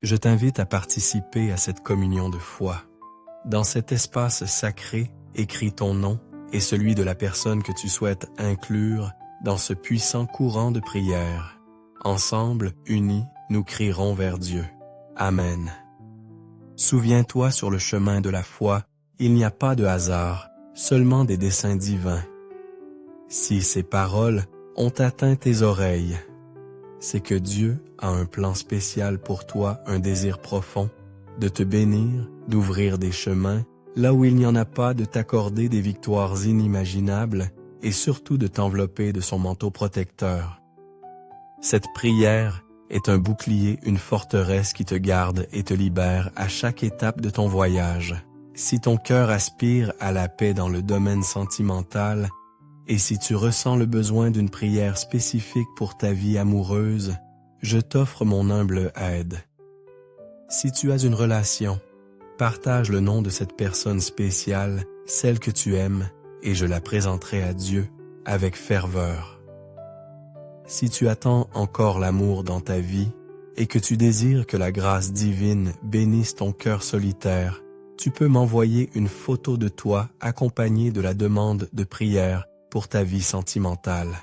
Je t'invite à participer à cette communion de foi. Dans cet espace sacré, écris ton nom et celui de la personne que tu souhaites inclure dans ce puissant courant de prière. Ensemble, unis, nous crierons vers Dieu. Amen. Souviens-toi, sur le chemin de la foi, il n'y a pas de hasard, seulement des desseins divins. Si ces paroles ont atteint tes oreilles, c'est que Dieu a un plan spécial pour toi, un désir profond, de te bénir, d'ouvrir des chemins, là où il n'y en a pas, de t'accorder des victoires inimaginables et surtout de t'envelopper de son manteau protecteur. Cette prière est un bouclier, une forteresse qui te garde et te libère à chaque étape de ton voyage. Si ton cœur aspire à la paix dans le domaine sentimental, et si tu ressens le besoin d'une prière spécifique pour ta vie amoureuse, je t'offre mon humble aide. Si tu as une relation, partage le nom de cette personne spéciale, celle que tu aimes, et je la présenterai à Dieu avec ferveur. Si tu attends encore l'amour dans ta vie et que tu désires que la grâce divine bénisse ton cœur solitaire, tu peux m'envoyer une photo de toi accompagnée de la demande de prière pour ta vie sentimentale.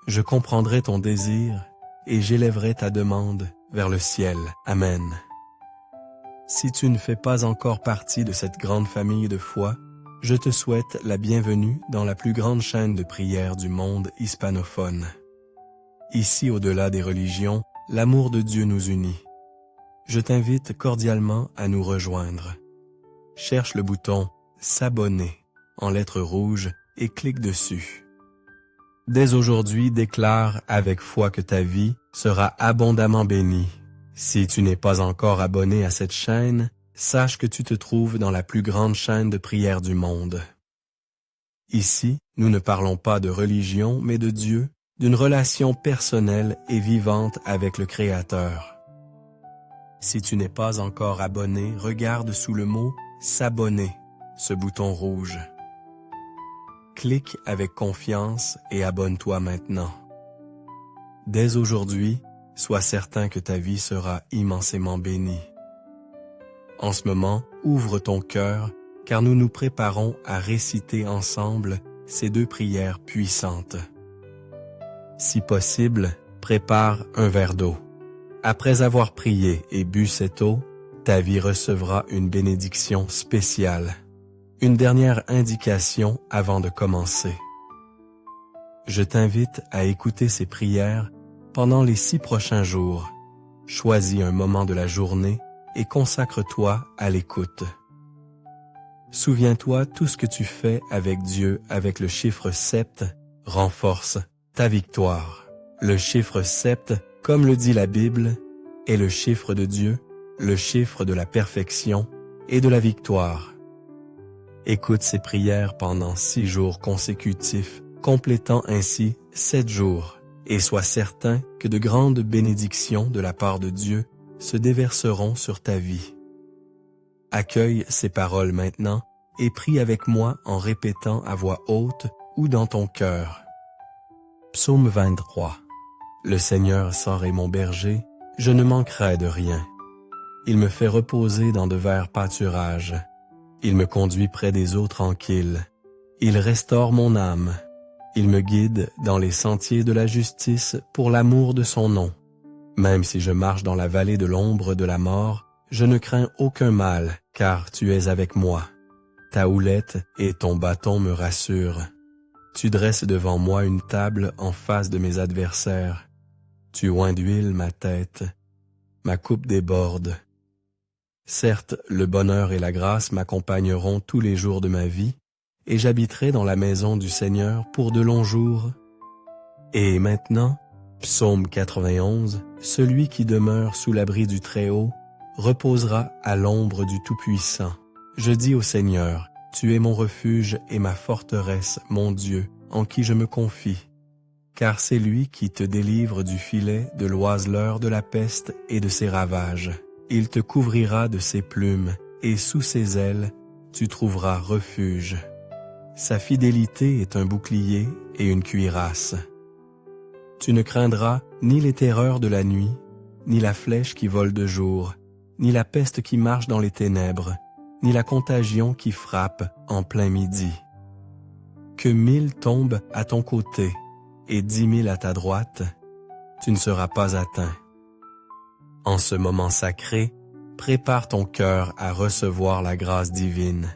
Je comprendrai ton désir et j'élèverai ta demande vers le ciel. Amen. Si tu ne fais pas encore partie de cette grande famille de foi, je te souhaite la bienvenue dans la plus grande chaîne de prière du monde hispanophone. Ici, au-delà des religions, l'amour de Dieu nous unit. Je t'invite cordialement à nous rejoindre. Cherche le bouton « S'abonner » en lettres rouges et clique dessus. Dès aujourd'hui, déclare avec foi que ta vie sera abondamment bénie. Si tu n'es pas encore abonné à cette chaîne, sache que tu te trouves dans la plus grande chaîne de prière du monde. Ici, nous ne parlons pas de religion, mais de Dieu, d'une relation personnelle et vivante avec le Créateur. Si tu n'es pas encore abonné, regarde sous le mot « S'abonner », ce bouton rouge. Clique avec confiance et abonne-toi maintenant. Dès aujourd'hui, sois certain que ta vie sera immensément bénie. En ce moment, ouvre ton cœur, car nous nous préparons à réciter ensemble ces deux prières puissantes. Si possible, prépare un verre d'eau. Après avoir prié et bu cette eau, ta vie recevra une bénédiction spéciale. Une dernière indication avant de commencer. Je t'invite à écouter ces prières pendant les 6 prochains jours. Choisis un moment de la journée et consacre-toi à l'écoute. Souviens-toi, tout ce que tu fais avec Dieu avec le chiffre 7 renforce ta victoire. Le chiffre 7, comme le dit la Bible, est le chiffre de Dieu, le chiffre de la perfection et de la victoire. Écoute ces prières pendant 6 jours consécutifs, complétant ainsi 7 jours, et sois certain que de grandes bénédictions de la part de Dieu se déverseront sur ta vie. Accueille ces paroles maintenant et prie avec moi en répétant à voix haute ou dans ton cœur. Psaume 23. Le Seigneur sort est mon berger, je ne manquerai de rien. Il me fait reposer dans de verts pâturages. Il me conduit près des eaux tranquilles. Il restaure mon âme. Il me guide dans les sentiers de la justice pour l'amour de son nom. Même si je marche dans la vallée de l'ombre de la mort, je ne crains aucun mal, car tu es avec moi. Ta houlette et ton bâton me rassurent. Tu dresses devant moi une table en face de mes adversaires. Tu oins d'huile ma tête. Ma coupe déborde. Certes, le bonheur et la grâce m'accompagneront tous les jours de ma vie, et j'habiterai dans la maison du Seigneur pour de longs jours. Et maintenant, Psaume 91, celui qui demeure sous l'abri du Très-Haut reposera à l'ombre du Tout-Puissant. Je dis au Seigneur, tu es mon refuge et ma forteresse, mon Dieu, en qui je me confie. Car c'est lui qui te délivre du filet, de l'oiseleur, de la peste et de ses ravages. Il te couvrira de ses plumes, et sous ses ailes, tu trouveras refuge. Sa fidélité est un bouclier et une cuirasse. Tu ne craindras ni les terreurs de la nuit, ni la flèche qui vole de jour, ni la peste qui marche dans les ténèbres, ni la contagion qui frappe en plein midi. Que 1000 tombent à ton côté et 10 000 à ta droite, tu ne seras pas atteint. En ce moment sacré, prépare ton cœur à recevoir la grâce divine.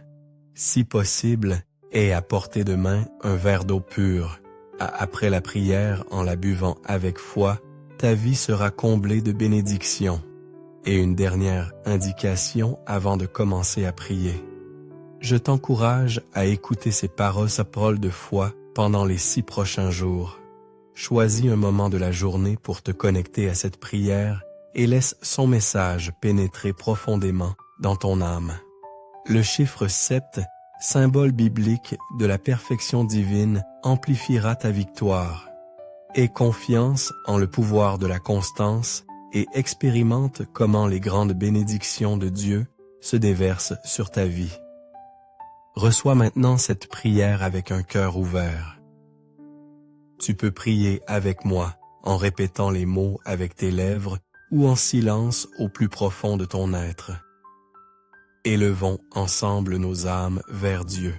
Si possible, aie à portée de main un verre d'eau pure. Après la prière, en la buvant avec foi, ta vie sera comblée de bénédictions. Et une dernière indication avant de commencer à prier. Je t'encourage à écouter ces paroles de foi pendant les 6 prochains jours. Choisis un moment de la journée pour te connecter à cette prière et laisse son message pénétrer profondément dans ton âme. Le chiffre 7, symbole biblique de la perfection divine, amplifiera ta victoire. Aie confiance en le pouvoir de la constance et expérimente comment les grandes bénédictions de Dieu se déversent sur ta vie. Reçois maintenant cette prière avec un cœur ouvert. Tu peux prier avec moi en répétant les mots avec tes lèvres ou en silence au plus profond de ton être. Élevons ensemble nos âmes vers Dieu.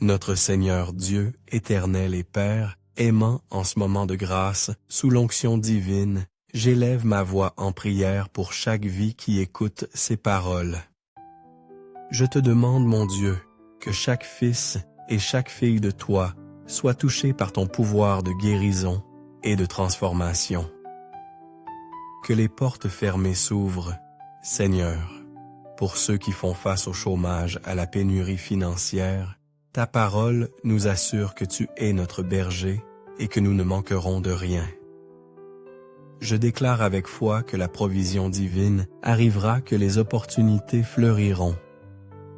Notre Seigneur Dieu, éternel et Père, aimant en ce moment de grâce, sous l'onction divine, j'élève ma voix en prière pour chaque vie qui écoute ces paroles. Je te demande, mon Dieu, que chaque fils et chaque fille de toi soit touché par ton pouvoir de guérison et de transformation. Que les portes fermées s'ouvrent, Seigneur. Pour ceux qui font face au chômage, à la pénurie financière, ta parole nous assure que tu es notre berger et que nous ne manquerons de rien. Je déclare avec foi que la provision divine arrivera, que les opportunités fleuriront.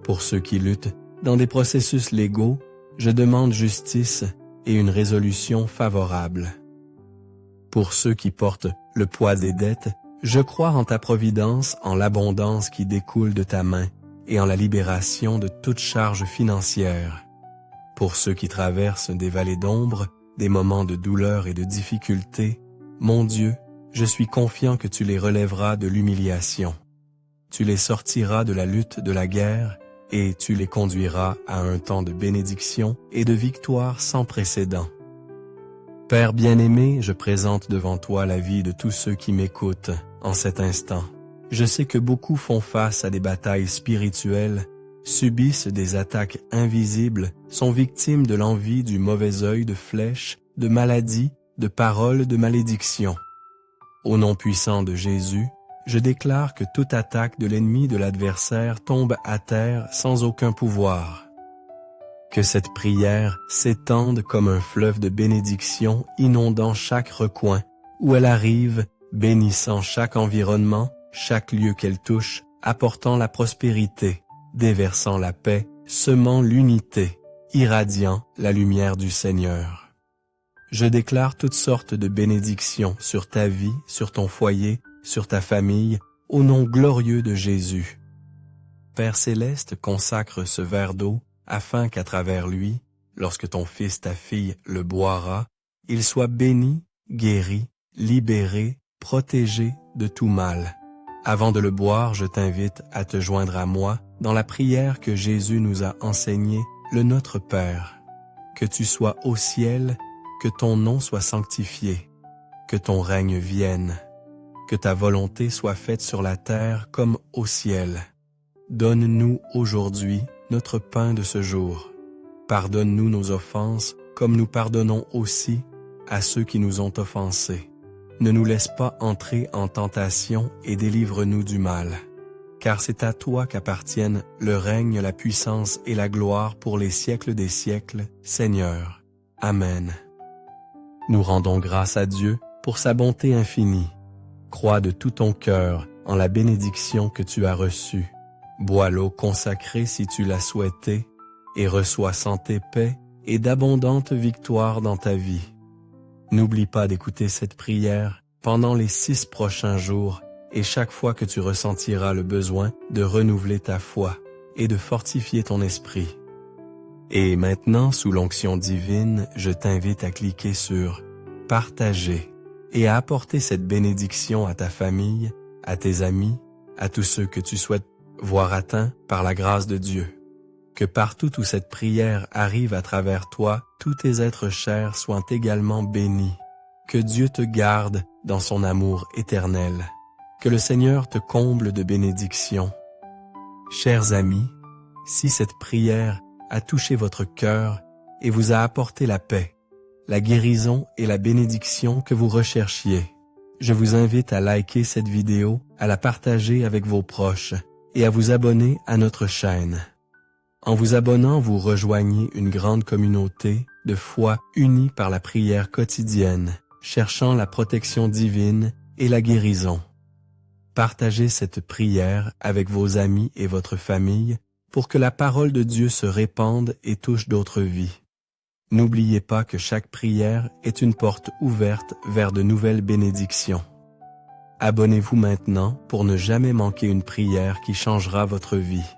Pour ceux qui luttent dans des processus légaux, je demande justice et une résolution favorable. Pour ceux qui portent le poids des dettes, je crois en ta providence, en l'abondance qui découle de ta main et en la libération de toute charge financière. Pour ceux qui traversent des vallées d'ombre, des moments de douleur et de difficulté, mon Dieu, je suis confiant que tu les relèveras de l'humiliation. Tu les sortiras de la lutte de la guerre et tu les conduiras à un temps de bénédiction et de victoire sans précédent. Père bien-aimé, je présente devant toi la vie de tous ceux qui m'écoutent en cet instant. Je sais que beaucoup font face à des batailles spirituelles, subissent des attaques invisibles, sont victimes de l'envie, du mauvais œil, de flèches, de maladies, de paroles, de malédictions. Au nom puissant de Jésus, je déclare que toute attaque de l'ennemi, de l'adversaire, tombe à terre sans aucun pouvoir. Que cette prière s'étende comme un fleuve de bénédiction, inondant chaque recoin où elle arrive, bénissant chaque environnement, chaque lieu qu'elle touche, apportant la prospérité, déversant la paix, semant l'unité, irradiant la lumière du Seigneur. Je déclare toutes sortes de bénédictions sur ta vie, sur ton foyer, sur ta famille, au nom glorieux de Jésus. Père céleste, consacre ce verre d'eau afin qu'à travers lui, lorsque ton fils, ta fille, le boira, il soit béni, guéri, libéré, protégé de tout mal. Avant de le boire, je t'invite à te joindre à moi dans la prière que Jésus nous a enseignée, le Notre Père. Que tu sois au ciel, que ton nom soit sanctifié, que ton règne vienne, que ta volonté soit faite sur la terre comme au ciel. Donne-nous aujourd'hui notre pain de ce jour. Pardonne-nous nos offenses, comme nous pardonnons aussi à ceux qui nous ont offensés. Ne nous laisse pas entrer en tentation et délivre-nous du mal. Car c'est à toi qu'appartiennent le règne, la puissance et la gloire pour les siècles des siècles, Seigneur. Amen. Nous rendons grâce à Dieu pour sa bonté infinie. Crois de tout ton cœur en la bénédiction que tu as reçue. Bois l'eau consacrée si tu l'as souhaité, et reçois santé, paix et d'abondantes victoires dans ta vie. N'oublie pas d'écouter cette prière pendant les 6 prochains jours et chaque fois que tu ressentiras le besoin de renouveler ta foi et de fortifier ton esprit. Et maintenant, sous l'onction divine, je t'invite à cliquer sur « Partager » et à apporter cette bénédiction à ta famille, à tes amis, à tous ceux que tu souhaites voir atteints par la grâce de Dieu. Que partout où cette prière arrive à travers toi, tous tes êtres chers soient également bénis. Que Dieu te garde dans son amour éternel. Que le Seigneur te comble de bénédictions. Chers amis, si cette prière a touché votre cœur et vous a apporté la paix, la guérison et la bénédiction que vous recherchiez, je vous invite à liker cette vidéo, à la partager avec vos proches et à vous abonner à notre chaîne. En vous abonnant, vous rejoignez une grande communauté de foi unie par la prière quotidienne, cherchant la protection divine et la guérison. Partagez cette prière avec vos amis et votre famille pour que la parole de Dieu se répande et touche d'autres vies. N'oubliez pas que chaque prière est une porte ouverte vers de nouvelles bénédictions. Abonnez-vous maintenant pour ne jamais manquer une prière qui changera votre vie.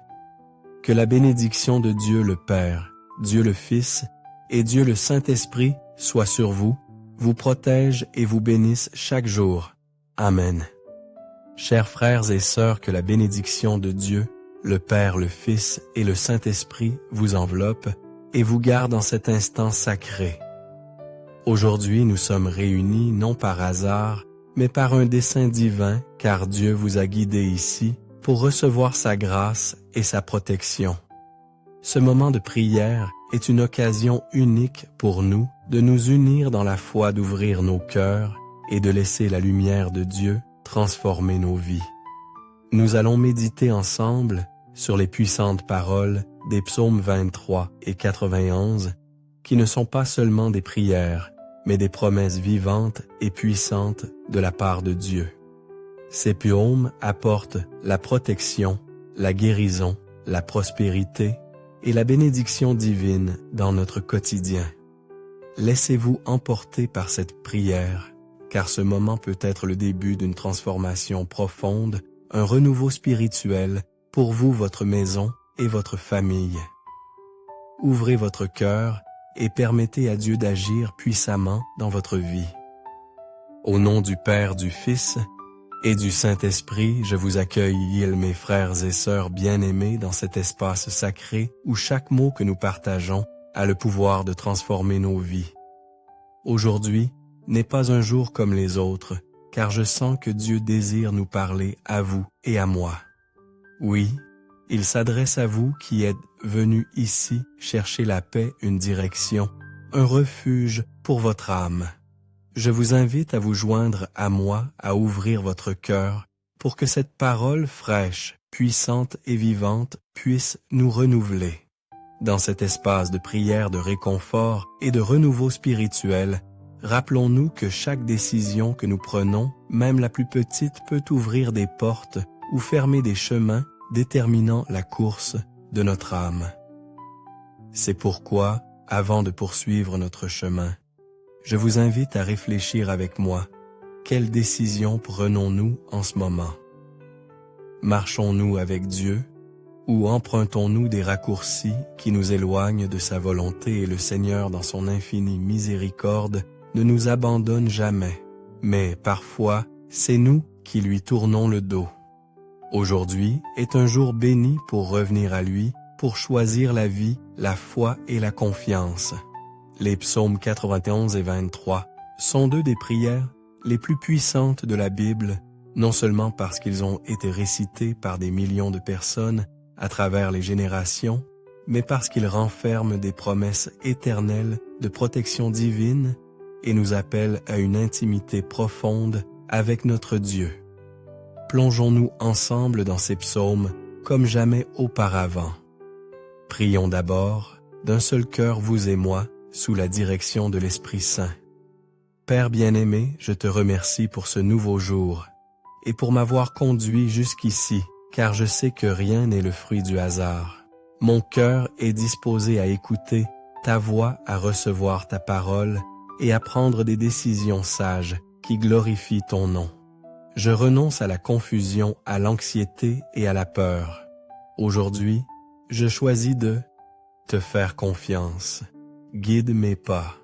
Que la bénédiction de Dieu le Père, Dieu le Fils et Dieu le Saint-Esprit soit sur vous, vous protège et vous bénisse chaque jour. Amen. Chers frères et sœurs, que la bénédiction de Dieu, le Père, le Fils et le Saint-Esprit vous enveloppe et vous garde en cet instant sacré. Aujourd'hui, nous sommes réunis non par hasard, mais par un dessein divin, car Dieu vous a guidés ici pour recevoir sa grâce et sa protection. Ce moment de prière est une occasion unique pour nous de nous unir dans la foi, d'ouvrir nos cœurs et de laisser la lumière de Dieu transformer nos vies. Nous allons méditer ensemble sur les puissantes paroles des psaumes 23 et 91, qui ne sont pas seulement des prières, mais des promesses vivantes et puissantes de la part de Dieu. Ces psaumes apportent la protection, la guérison, la prospérité et la bénédiction divine dans notre quotidien. Laissez-vous emporter par cette prière, car ce moment peut être le début d'une transformation profonde, un renouveau spirituel pour vous, votre maison et votre famille. Ouvrez votre cœur et permettez à Dieu d'agir puissamment dans votre vie. Au nom du Père, du Fils et du Saint-Esprit, je vous accueille, mes frères et sœurs bien-aimés, dans cet espace sacré où chaque mot que nous partageons a le pouvoir de transformer nos vies. Aujourd'hui n'est pas un jour comme les autres, car je sens que Dieu désire nous parler à vous et à moi. Oui, il s'adresse à vous qui êtes venus ici chercher la paix, une direction, un refuge pour votre âme. Je vous invite à vous joindre à moi, à ouvrir votre cœur, pour que cette parole fraîche, puissante et vivante puisse nous renouveler. Dans cet espace de prière, de réconfort et de renouveau spirituel, rappelons-nous que chaque décision que nous prenons, même la plus petite, peut ouvrir des portes ou fermer des chemins déterminant la course de notre âme. C'est pourquoi, avant de poursuivre notre chemin, je vous invite à réfléchir avec moi. Quelle décision prenons-nous en ce moment? Marchons-nous avec Dieu ou empruntons-nous des raccourcis qui nous éloignent de sa volonté? Et le Seigneur, dans son infinie miséricorde, ne nous abandonne jamais, mais parfois, c'est nous qui lui tournons le dos. Aujourd'hui est un jour béni pour revenir à lui, pour choisir la vie, la foi et la confiance. Les psaumes 91 et 23 sont deux des prières les plus puissantes de la Bible, non seulement parce qu'ils ont été récités par des millions de personnes à travers les générations, mais parce qu'ils renferment des promesses éternelles de protection divine et nous appellent à une intimité profonde avec notre Dieu. Plongeons-nous ensemble dans ces psaumes comme jamais auparavant. Prions d'abord, d'un seul cœur vous et moi, sous la direction de l'Esprit Saint. Père bien-aimé, je te remercie pour ce nouveau jour et pour m'avoir conduit jusqu'ici, car je sais que rien n'est le fruit du hasard. Mon cœur est disposé à écouter ta voix, à recevoir ta parole et à prendre des décisions sages qui glorifient ton nom. Je renonce à la confusion, à l'anxiété et à la peur. Aujourd'hui, je choisis de te faire confiance. Guide mes pas.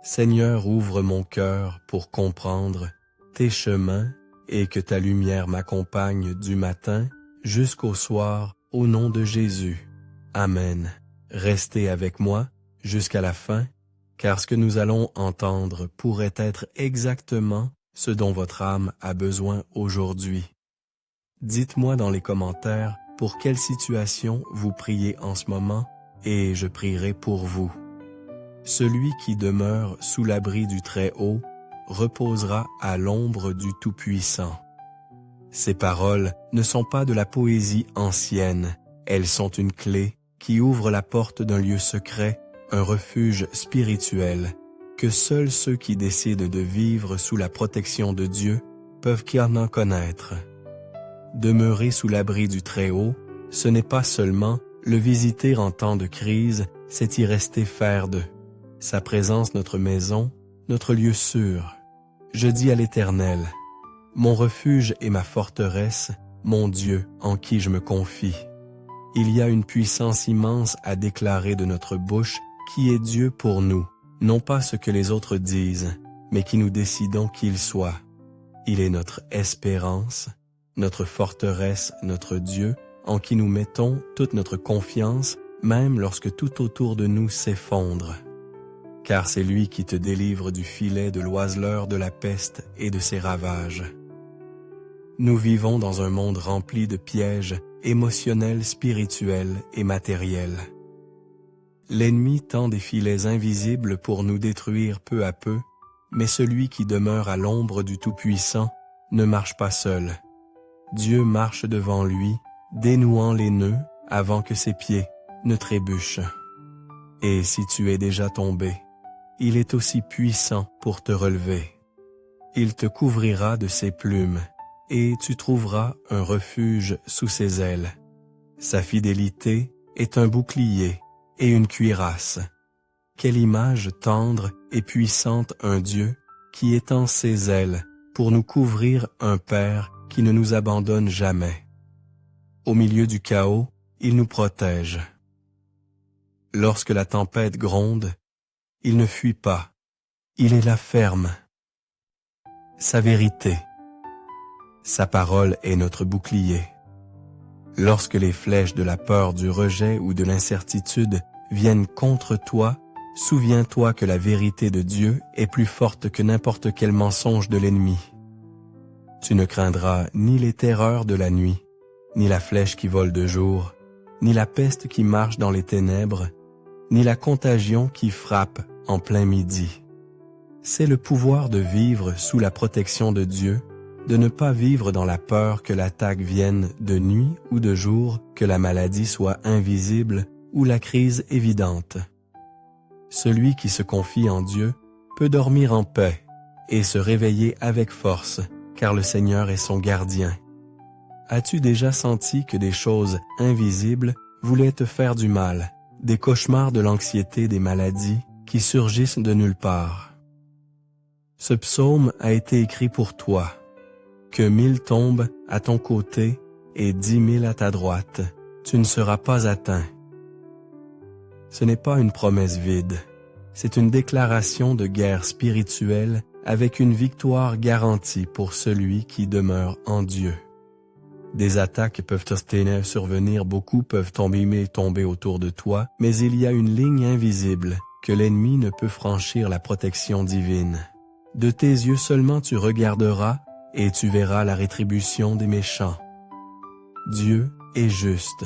Seigneur, ouvre mon cœur pour comprendre tes chemins et que ta lumière m'accompagne du matin jusqu'au soir, au nom de Jésus. Amen. Restez avec moi jusqu'à la fin, car ce que nous allons entendre pourrait être exactement ce dont votre âme a besoin aujourd'hui. Dites-moi dans les commentaires pour quelle situation vous priez en ce moment et je prierai pour vous. Celui qui demeure sous l'abri du Très-Haut reposera à l'ombre du Tout-Puissant. Ces paroles ne sont pas de la poésie ancienne, elles sont une clé qui ouvre la porte d'un lieu secret, un refuge spirituel, que seuls ceux qui décident de vivre sous la protection de Dieu peuvent en connaître. Demeurer sous l'abri du Très-Haut, ce n'est pas seulement le visiter en temps de crise, c'est y rester ferme. Sa présence notre maison, notre lieu sûr. Je dis à l'Éternel, mon refuge et ma forteresse, mon Dieu en qui je me confie. Il y a une puissance immense à déclarer de notre bouche qui est Dieu pour nous, non pas ce que les autres disent, mais qui nous décidons qu'il soit. Il est notre espérance, notre forteresse, notre Dieu, en qui nous mettons toute notre confiance, même lorsque tout autour de nous s'effondre. Car c'est lui qui te délivre du filet de l'oiseleur de la peste et de ses ravages. Nous vivons dans un monde rempli de pièges émotionnels, spirituels et matériels. L'ennemi tend des filets invisibles pour nous détruire peu à peu, mais celui qui demeure à l'ombre du Tout-Puissant ne marche pas seul. Dieu marche devant lui, dénouant les nœuds avant que ses pieds ne trébuchent. Et si tu es déjà tombé, il est aussi puissant pour te relever. Il te couvrira de ses plumes, et tu trouveras un refuge sous ses ailes. Sa fidélité est un bouclier et une cuirasse. Quelle image tendre et puissante un Dieu qui étend ses ailes pour nous couvrir, un Père qui ne nous abandonne jamais. Au milieu du chaos, il nous protège. Lorsque la tempête gronde, il ne fuit pas, il est là ferme. Sa vérité, sa parole est notre bouclier. Lorsque les flèches de la peur, du rejet ou de l'incertitude viennent contre toi, souviens-toi que la vérité de Dieu est plus forte que n'importe quel mensonge de l'ennemi. Tu ne craindras ni les terreurs de la nuit, ni la flèche qui vole de jour, ni la peste qui marche dans les ténèbres, ni la contagion qui frappe en plein midi. C'est le pouvoir de vivre sous la protection de Dieu, de ne pas vivre dans la peur que l'attaque vienne de nuit ou de jour, que la maladie soit invisible ou la crise évidente. Celui qui se confie en Dieu peut dormir en paix et se réveiller avec force, car le Seigneur est son gardien. As-tu déjà senti que des choses invisibles voulaient te faire du mal, des cauchemars de l'anxiété, des maladies qui surgissent de nulle part? Ce psaume a été écrit pour toi. Que 1000 tombent à ton côté et 10 000 à ta droite, tu ne seras pas atteint. Ce n'est pas une promesse vide, c'est une déclaration de guerre spirituelle avec une victoire garantie pour celui qui demeure en Dieu. Des attaques peuvent survenir, beaucoup peuvent tomber autour de toi, mais il y a une ligne invisible que l'ennemi ne peut franchir, la protection divine. De tes yeux seulement tu regarderas et tu verras la rétribution des méchants. Dieu est juste.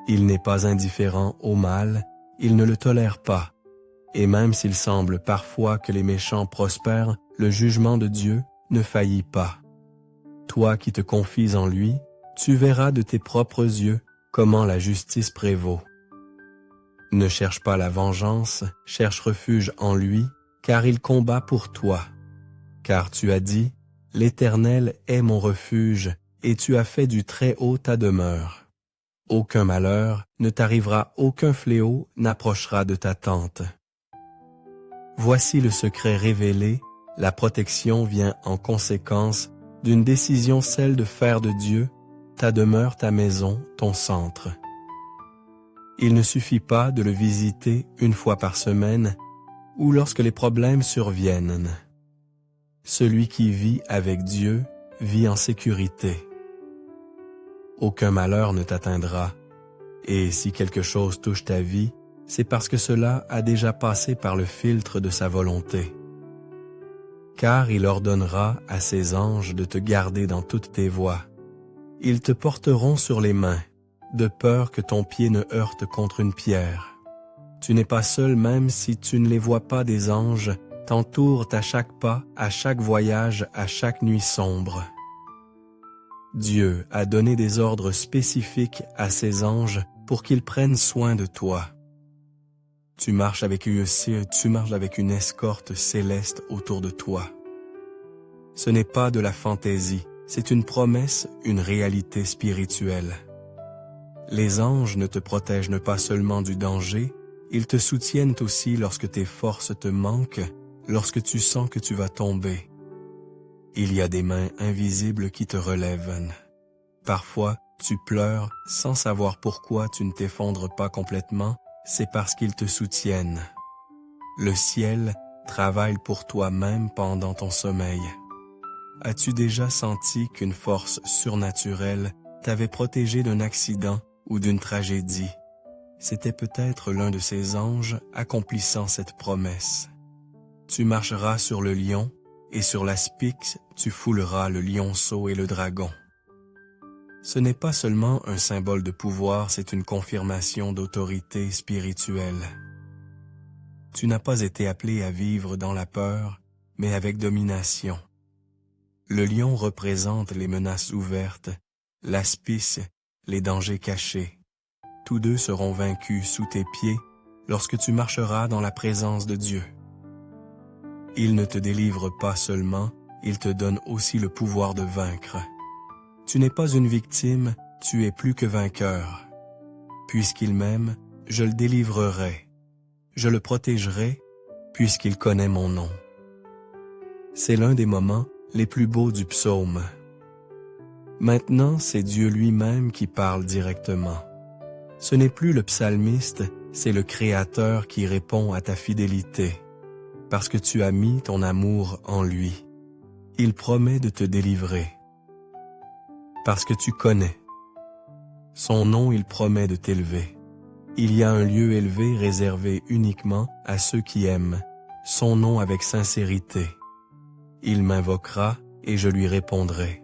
Il n'est pas indifférent au mal, il ne le tolère pas. Et même s'il semble parfois que les méchants prospèrent, le jugement de Dieu ne faillit pas. Toi qui te confies en lui, tu verras de tes propres yeux comment la justice prévaut. Ne cherche pas la vengeance, cherche refuge en lui, car il combat pour toi. Car tu as dit, l'Éternel est mon refuge, et tu as fait du Très-Haut ta demeure. Aucun malheur ne t'arrivera, aucun fléau n'approchera de ta tente. Voici le secret révélé, la protection vient en conséquence d'une décision, celle de faire de Dieu ta demeure, ta maison, ton centre. Il ne suffit pas de le visiter une fois par semaine, ou lorsque les problèmes surviennent. Celui qui vit avec Dieu vit en sécurité. Aucun malheur ne t'atteindra, et si quelque chose touche ta vie, c'est parce que cela a déjà passé par le filtre de sa volonté. Car il ordonnera à ses anges de te garder dans toutes tes voies. Ils te porteront sur les mains, de peur que ton pied ne heurte contre une pierre. Tu n'es pas seul même si tu ne les vois pas, des anges t'entourent à chaque pas, à chaque voyage, à chaque nuit sombre. Dieu a donné des ordres spécifiques à ses anges pour qu'ils prennent soin de toi. Tu marches avec une escorte céleste autour de toi. Ce n'est pas de la fantaisie, c'est une promesse, une réalité spirituelle. Les anges ne te protègent pas seulement du danger, ils te soutiennent aussi lorsque tes forces te manquent, lorsque tu sens que tu vas tomber. Il y a des mains invisibles qui te relèvent. Parfois, tu pleures sans savoir pourquoi tu ne t'effondres pas complètement, c'est parce qu'ils te soutiennent. Le ciel travaille pour toi même pendant ton sommeil. As-tu déjà senti qu'une force surnaturelle t'avait protégé d'un accident ou d'une tragédie? C'était peut-être l'un de ces anges accomplissant cette promesse. Tu marcheras sur le lion, et sur la Styx tu fouleras le lionceau et le dragon. Ce n'est pas seulement un symbole de pouvoir, c'est une confirmation d'autorité spirituelle. Tu n'as pas été appelé à vivre dans la peur, mais avec domination. Le lion représente les menaces ouvertes, la Styx, les dangers cachés. Tous deux seront vaincus sous tes pieds lorsque tu marcheras dans la présence de Dieu. Il ne te délivre pas seulement, il te donne aussi le pouvoir de vaincre. Tu n'es pas une victime, tu es plus que vainqueur. Puisqu'il m'aime, je le délivrerai. Je le protégerai, puisqu'il connaît mon nom. C'est l'un des moments les plus beaux du psaume. Maintenant, c'est Dieu lui-même qui parle directement. Ce n'est plus le psalmiste, c'est le Créateur qui répond à ta fidélité, parce que tu as mis ton amour en lui. Il promet de te délivrer. Parce que tu connais. Son nom, il promet de t'élever. Il y a un lieu élevé réservé uniquement à ceux qui aiment son nom avec sincérité. Il m'invoquera et je lui répondrai.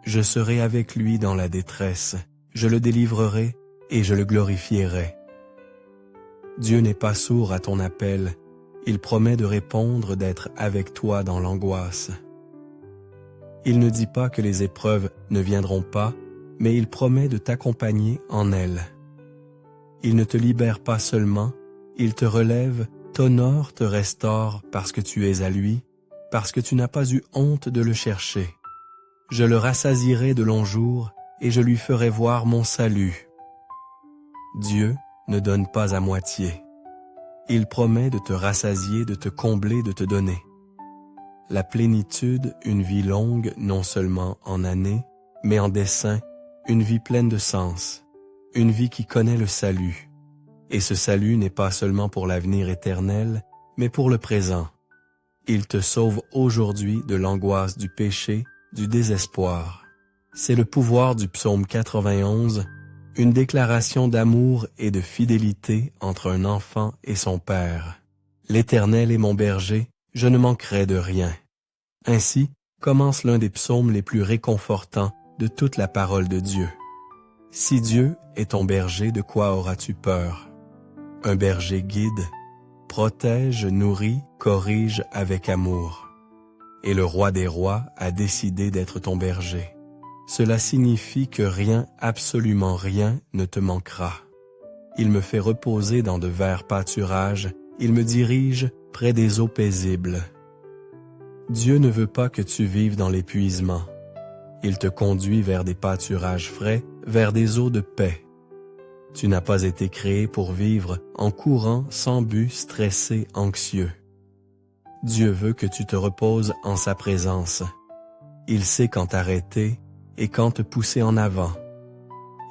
Je serai avec lui dans la détresse, je le délivrerai et je le glorifierai. Dieu n'est pas sourd à ton appel, il promet de répondre, d'être avec toi dans l'angoisse. Il ne dit pas que les épreuves ne viendront pas, mais il promet de t'accompagner en elles. Il ne te libère pas seulement, il te relève, t'honore, te restaure parce que tu es à lui, parce que tu n'as pas eu honte de le chercher. Je le rassasierai de longs jours et je lui ferai voir mon salut. Dieu ne donne pas à moitié. Il promet de te rassasier, de te combler, de te donner. La plénitude, une vie longue, non seulement en années, mais en dessein, une vie pleine de sens, une vie qui connaît le salut. Et ce salut n'est pas seulement pour l'avenir éternel, mais pour le présent. Il te sauve aujourd'hui de l'angoisse du péché, du désespoir. C'est le pouvoir du psaume 91, une déclaration d'amour et de fidélité entre un enfant et son père. L'Éternel est mon berger, je ne manquerai de rien. Ainsi commence l'un des psaumes les plus réconfortants de toute la parole de Dieu. Si Dieu est ton berger, de quoi auras-tu peur? Un berger guide, protège, nourrit, corrige avec amour. Et le roi des rois a décidé d'être ton berger. Cela signifie que rien, absolument rien, ne te manquera. Il me fait reposer dans de verts pâturages, il me dirige près des eaux paisibles. Dieu ne veut pas que tu vives dans l'épuisement. Il te conduit vers des pâturages frais, vers des eaux de paix. Tu n'as pas été créé pour vivre en courant, sans but, stressé, anxieux. Dieu veut que tu te reposes en sa présence. Il sait quand t'arrêter et quand te pousser en avant.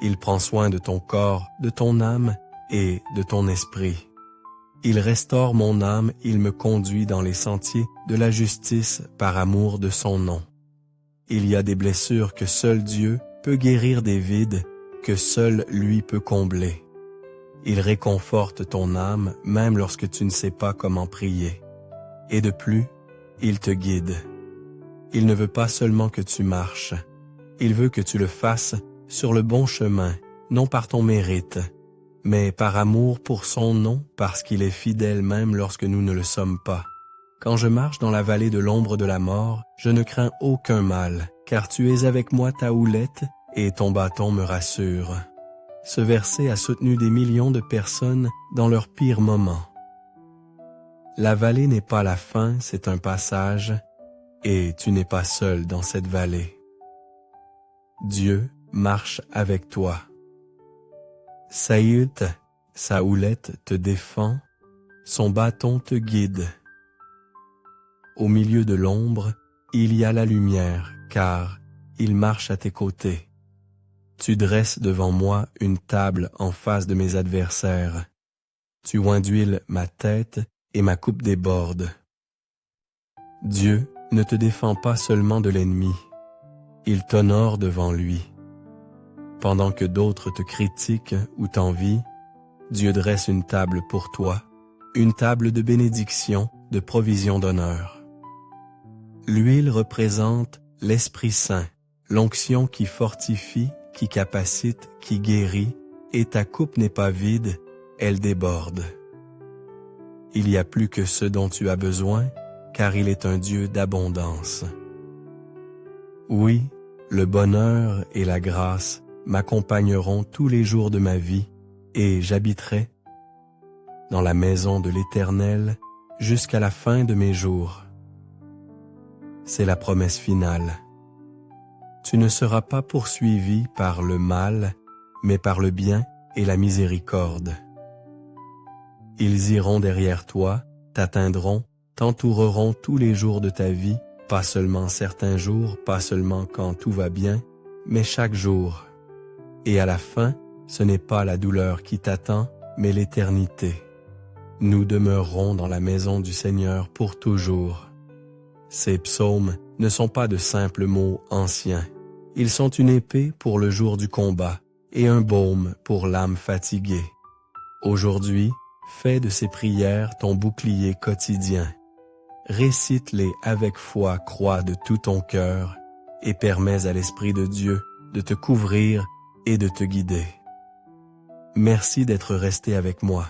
Il prend soin de ton corps, de ton âme et de ton esprit. Il restaure mon âme, il me conduit dans les sentiers de la justice par amour de son nom. Il y a des blessures que seul Dieu peut guérir, des vides que seul lui peut combler. Il réconforte ton âme même lorsque tu ne sais pas comment prier. Et de plus, il te guide. Il ne veut pas seulement que tu marches, il veut que tu le fasses sur le bon chemin, non par ton mérite, mais par amour pour son nom, parce qu'il est fidèle même lorsque nous ne le sommes pas. Quand je marche dans la vallée de l'ombre de la mort, je ne crains aucun mal, car tu es avec moi, ta houlette, et ton bâton me rassure. Ce verset a soutenu des millions de personnes dans leurs pires moments. La vallée n'est pas la fin, c'est un passage, et tu n'es pas seul dans cette vallée. Dieu marche avec toi. Sa houlette te défend, son bâton te guide. Au milieu de l'ombre, il y a la lumière, car il marche à tes côtés. Tu dresses devant moi une table en face de mes adversaires. Tu oins d'huile ma tête et ma coupe déborde. Dieu ne te défend pas seulement de l'ennemi, il t'honore devant lui. Pendant que d'autres te critiquent ou t'envient, Dieu dresse une table pour toi, une table de bénédiction, de provision d'honneur. L'huile représente l'Esprit Saint, l'onction qui fortifie, qui capacite, qui guérit, et ta coupe n'est pas vide, elle déborde. Il y a plus que ce dont tu as besoin, car il est un Dieu d'abondance. Oui, le bonheur et la grâce m'accompagneront tous les jours de ma vie, et j'habiterai dans la maison de l'Éternel jusqu'à la fin de mes jours. C'est la promesse finale. Tu ne seras pas poursuivi par le mal, mais par le bien et la miséricorde. Ils iront derrière toi, t'atteindront, t'entoureront tous les jours de ta vie, pas seulement certains jours, pas seulement quand tout va bien, mais chaque jour. Et à la fin, ce n'est pas la douleur qui t'attend, mais l'éternité. Nous demeurerons dans la maison du Seigneur pour toujours. Ces psaumes ne sont pas de simples mots anciens. Ils sont une épée pour le jour du combat et un baume pour l'âme fatiguée. Aujourd'hui, fais de ces prières ton bouclier quotidien. Récite-les avec foi, crois de tout ton cœur et permets à l'Esprit de Dieu de te couvrir et de te guider. Merci d'être resté avec moi.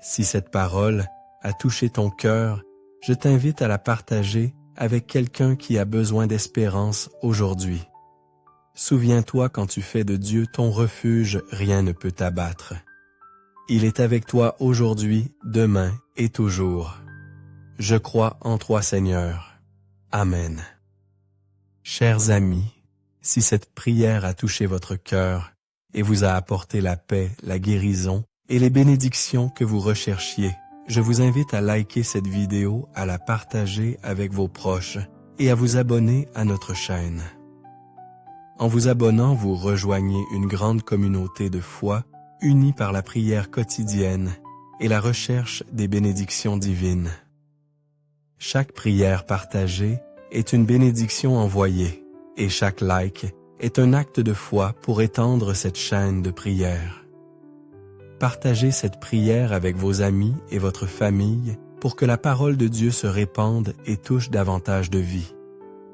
Si cette parole a touché ton cœur, je t'invite à la partager avec quelqu'un qui a besoin d'espérance aujourd'hui. Souviens-toi, quand tu fais de Dieu ton refuge, rien ne peut t'abattre. Il est avec toi aujourd'hui, demain et toujours. Je crois en toi, Seigneur. Amen. Chers amis, si cette prière a touché votre cœur et vous a apporté la paix, la guérison et les bénédictions que vous recherchiez, je vous invite à liker cette vidéo, à la partager avec vos proches et à vous abonner à notre chaîne. En vous abonnant, vous rejoignez une grande communauté de foi unie par la prière quotidienne et la recherche des bénédictions divines. Chaque prière partagée est une bénédiction envoyée et chaque like est un acte de foi pour étendre cette chaîne de prière. Partagez cette prière avec vos amis et votre famille pour que la parole de Dieu se répande et touche davantage de vies.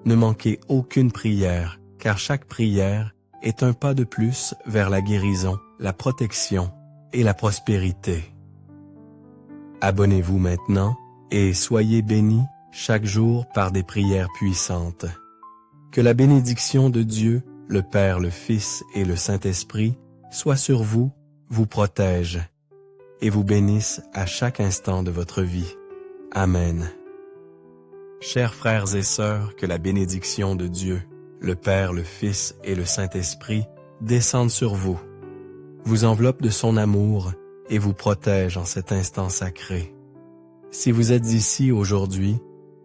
Ne manquez aucune prière, car chaque prière est un pas de plus vers la guérison, la protection et la prospérité. Abonnez-vous maintenant et soyez bénis chaque jour par des prières puissantes. Que la bénédiction de Dieu, le Père, le Fils et le Saint-Esprit soit sur vous, vous protège et vous bénisse à chaque instant de votre vie. Amen. Chers frères et sœurs, que la bénédiction de Dieu, le Père, le Fils et le Saint-Esprit descendent sur vous, vous enveloppe de son amour et vous protège en cet instant sacré. Si vous êtes ici aujourd'hui,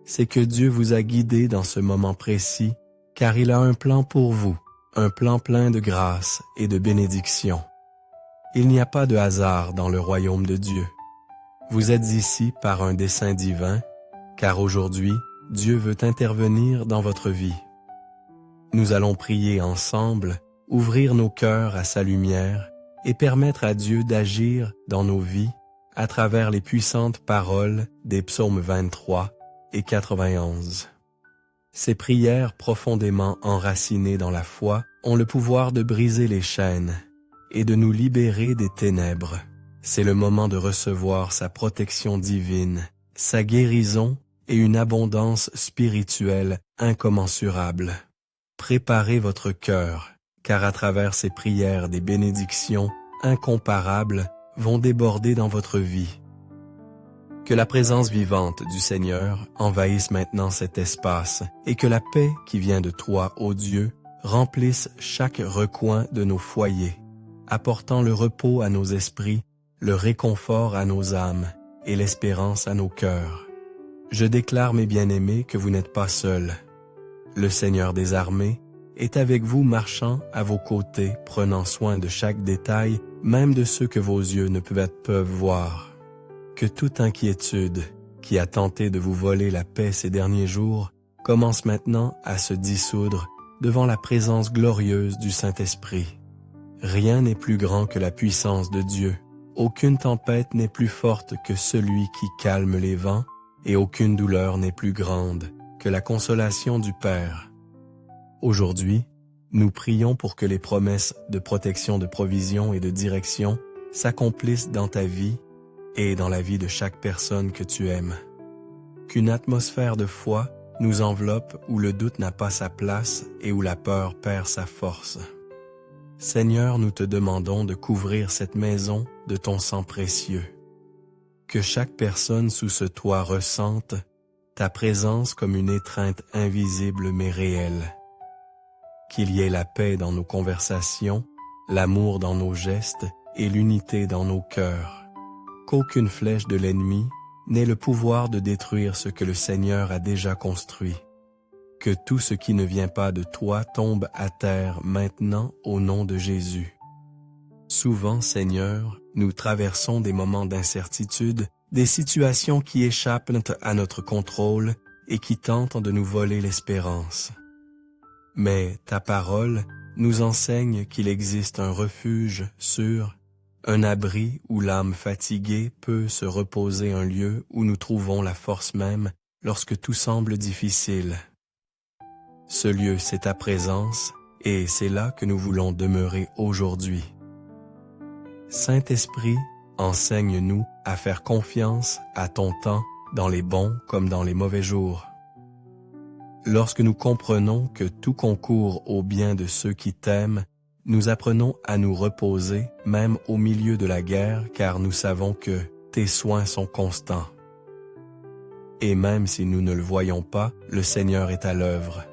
c'est que Dieu vous a guidé dans ce moment précis, car il a un plan pour vous, un plan plein de grâce et de bénédiction. Il n'y a pas de hasard dans le royaume de Dieu. Vous êtes ici par un dessein divin, car aujourd'hui, Dieu veut intervenir dans votre vie. Nous allons prier ensemble, ouvrir nos cœurs à sa lumière et permettre à Dieu d'agir dans nos vies à travers les puissantes paroles des psaumes 23 et 91. Ces prières profondément enracinées dans la foi ont le pouvoir de briser les chaînes et de nous libérer des ténèbres. C'est le moment de recevoir sa protection divine, sa guérison et une abondance spirituelle incommensurable. Préparez votre cœur, car à travers ces prières, des bénédictions incomparables vont déborder dans votre vie. Que la présence vivante du Seigneur envahisse maintenant cet espace et que la paix qui vient de toi, ô Dieu, remplisse chaque recoin de nos foyers, apportant le repos à nos esprits, le réconfort à nos âmes et l'espérance à nos cœurs. Je déclare, mes bien-aimés, que vous n'êtes pas seuls. Le Seigneur des armées est avec vous, marchant à vos côtés, prenant soin de chaque détail, même de ceux que vos yeux ne peuvent voir. Que toute inquiétude qui a tenté de vous voler la paix ces derniers jours commence maintenant à se dissoudre devant la présence glorieuse du Saint-Esprit. Rien n'est plus grand que la puissance de Dieu. Aucune tempête n'est plus forte que celui qui calme les vents, et aucune douleur n'est plus grande que la consolation du Père. Aujourd'hui, nous prions pour que les promesses de protection, de provision et de direction s'accomplissent dans ta vie et dans la vie de chaque personne que tu aimes. Qu'une atmosphère de foi nous enveloppe où le doute n'a pas sa place et où la peur perd sa force. Seigneur, nous te demandons de couvrir cette maison de ton sang précieux. Que chaque personne sous ce toit ressente ta présence comme une étreinte invisible mais réelle. Qu'il y ait la paix dans nos conversations, l'amour dans nos gestes et l'unité dans nos cœurs. Qu'aucune flèche de l'ennemi n'ait le pouvoir de détruire ce que le Seigneur a déjà construit. Que tout ce qui ne vient pas de toi tombe à terre maintenant au nom de Jésus. Souvent, Seigneur, nous traversons des moments d'incertitude, des situations qui échappent à notre contrôle et qui tentent de nous voler l'espérance. Mais ta parole nous enseigne qu'il existe un refuge sûr, un abri où l'âme fatiguée peut se reposer, un lieu où nous trouvons la force même lorsque tout semble difficile. Ce lieu, c'est ta présence, et c'est là que nous voulons demeurer aujourd'hui. Saint-Esprit, enseigne-nous à faire confiance à ton temps dans les bons comme dans les mauvais jours. Lorsque nous comprenons que tout concourt au bien de ceux qui t'aiment, nous apprenons à nous reposer même au milieu de la guerre, car nous savons que tes soins sont constants. Et même si nous ne le voyons pas, le Seigneur est à l'œuvre.